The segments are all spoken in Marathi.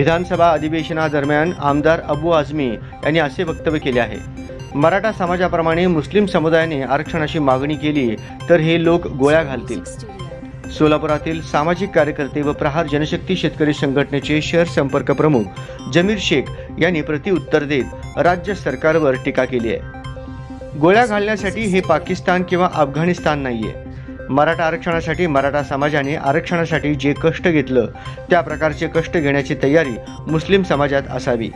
विधानसभा अधिवेशनादरम्यान आमदार अबू आझमी यांनी असे वक्तव्य केले आहे। मराठा समाजाप्रमाणे मुस्लिम समुदायाने आरक्षणाची मागणी केली तर हे लोक गोळ्या घालतील। सोलापुरातील सामाजिक कार्यकर्ते व प्रहार जनशक्ती शेतकरी संघटनेचे शहर संपर्क प्रमुख जमीर शेख यांनी प्रतिउत्तर देत राज्य सरकारवर टीका केली आहे। गोळ्या घालण्यासाठी हे पाकिस्तान किंवा अफगाणिस्तान नाहीये। मराठा आरक्षणासाठी मराठा समाजाने आरक्षणासाठी जे कष्ट घेतलं त्या प्रकारचे कष्ट घेण्याची तयारी मुस्लिम समाजात असावी।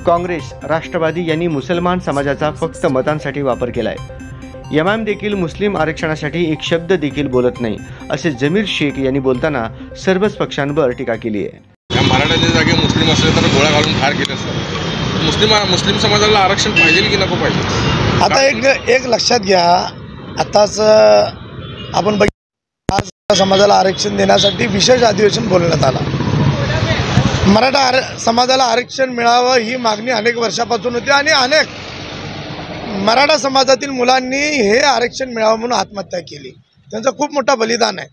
काँग्रेस राष्ट्रवादी यांनी मुसलमान समाजाचा फक्त मतांसाठी वापर केलाय। एमआयएम देखील मुस्लिम आरक्षणासाठी एक शब्द देखील बोलत नाही असे जमीर शेख यांनी बोलताना सर्वच पक्षांवर टीका केली आहे। मराठ्याच्या जागी मुस्लिम असले तर गोळ्या घालून ठार केले असतात। मुस्लिम समाजाला आरक्षण पाहिजे की नको पाहिजे? आता एक लक्षात घ्या, आताच आपण आज समाजाला आरक्षण देण्यासाठी विशेष अधिवेशन बोलण्यात आलं। मराठा समाजाला आरक्षण मिळावं ही मागणी अनेक वर्षापासून होती आणि अनेक मराठा समाजातील मुलांनी हे आरक्षण मिळावं म्हणून आत्महत्या केली। त्यांचं खूप मोठं बलिदान आहे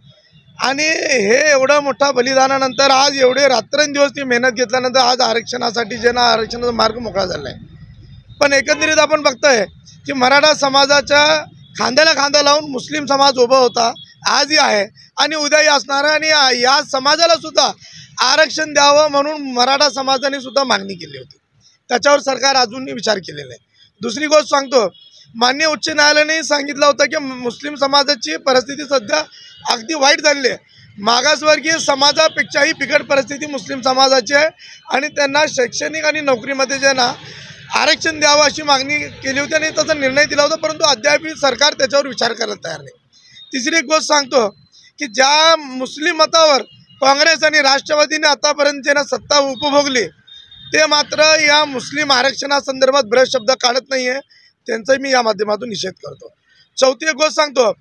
आणि हे एवढं मोठं बलिदानानंतर आज एवढे रात्रंदिवस ती मेहनत घेतल्यानंतर आज आरक्षणासाठी जे ना आरक्षणाचा मार्ग मोकळा झाला आहे। पण एकंदरीत आपण बघतोय की मराठा समाजाच्या खांद्याला खांदा लावून मुस्लिम समाज उभा होता, आजही आहे आणि उद्याही असणार आहे आणि या समाजाला सुद्धा आरक्षण द्यावं म्हणून मराठा समाजाने सुद्धा मागणी केली होती। त्याच्यावर सरकार अजूनही विचार केलेला आहे। दुसरी गोष्ट सांगतो, माननीय उच्च न्यायालयाने सांगितलं होतं की मुस्लिम समाजाची परिस्थिती सध्या अगदी वाईट झालेली आहे। मागासवर्गीय समाजापेक्षाही बिकट परिस्थिती मुस्लिम समाजाची आहे आणि त्यांना शैक्षणिक आणि नोकरीमध्ये जे ना आरक्षण द्यावं अशी मागणी केली होती आणि त्याचा निर्णय दिला होता, परंतु अद्याप सरकार त्याच्यावर विचार करायला तयार नाही। तिसरी एक गोष्ट सांगतो की ज्या मुस्लिम मतावर काँग्रेस आणि राष्ट्रवादीने आतापर्यंत ज्यांना सत्ता उपभोगली ते मात्र या मुस्लिम आरक्षणासंदर्भात बरेच शब्द काढत नाही आहे, त्यांचाही मी या माध्यमातून निषेध करतो। चौथी एक गोष्ट सांगतो,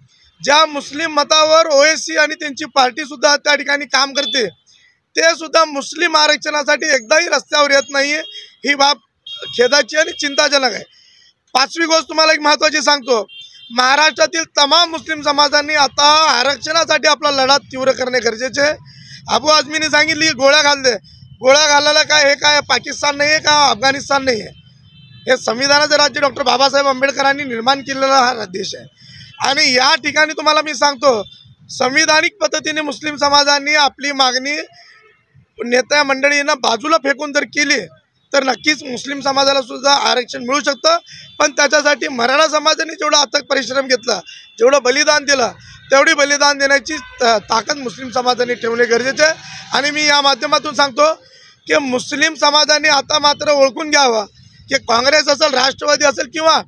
ज्या मुस्लिम मतावर ओएससी आणि त्यांची पार्टीसुद्धा त्या ठिकाणी काम करते ते सुद्धा मुस्लिम आरक्षणासाठी एकदाही रस्त्यावर येत नाही आहे, ही बाब खेदाची आणि चिंताजनक आहे। पाचवी गोष्ट तुम्हाला एक महत्त्वाची सांगतो, महाराष्ट्रातील तमाम मुस्लिम समाजांनी आता आरक्षणासाठी आपला लढा तीव्र करणे गरजेचे आहे। अबू आझमीने सांगितले की गोळ्या घालते, गोळ्या घालायला काय हे काय पाकिस्तान नाही आहे का अफगाणिस्तान नाही आहे, हे संविधानाचं राज्य डॉक्टर बाबासाहेब आंबेडकरांनी निर्माण केलेला हा देश आहे। आणि या ठिकाणी तुम्हाला मी सांगतो, संविधानिक पद्धतीने मुस्लिम समाजांनी आपली मागणी नेत्या मंडळींना बाजूला फेकून जर केली तर नक्कीच मुस्लिम समाजाला सुद्धा आरक्षण मिळू शकतं। पण त्याच्यासाठी मराठा समाजाने जेवढा अथक परिश्रम घेतला, जेवढं बलिदान दिलं, तेवढी बलिदान देण्याची ताकद मुस्लिम समाजाने ठेवणे गरजेचे आहे। आणि मी या माध्यमातून सांगतो की मुस्लिम समाजाने आता मात्र ओळखून घ्यावं की काँग्रेस असेल, राष्ट्रवादी असेल किंवा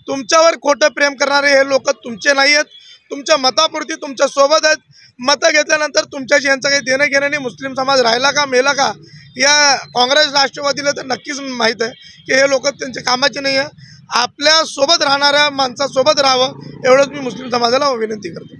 तुमच्यावर खोटं प्रेम करणारे हे लोक तुमचे नाही आहेत, तुमच्या मतापुरती तुमच्या सोबत आहेत। मतं घेतल्यानंतर तुमच्याशी यांचं काही देणं घेणं नाही। मुस्लिम समाज राहिला का मेला का या काँग्रेस राष्ट्रवादीला तर नक्कीच माहीत आहे की हे लोक त्यांच्या कामाचे नाही आहे। आपल्या सोबत राहणाऱ्या माणसासोबत राहावं एवढंच मी मुस्लिम समाजाला विनंती करतो।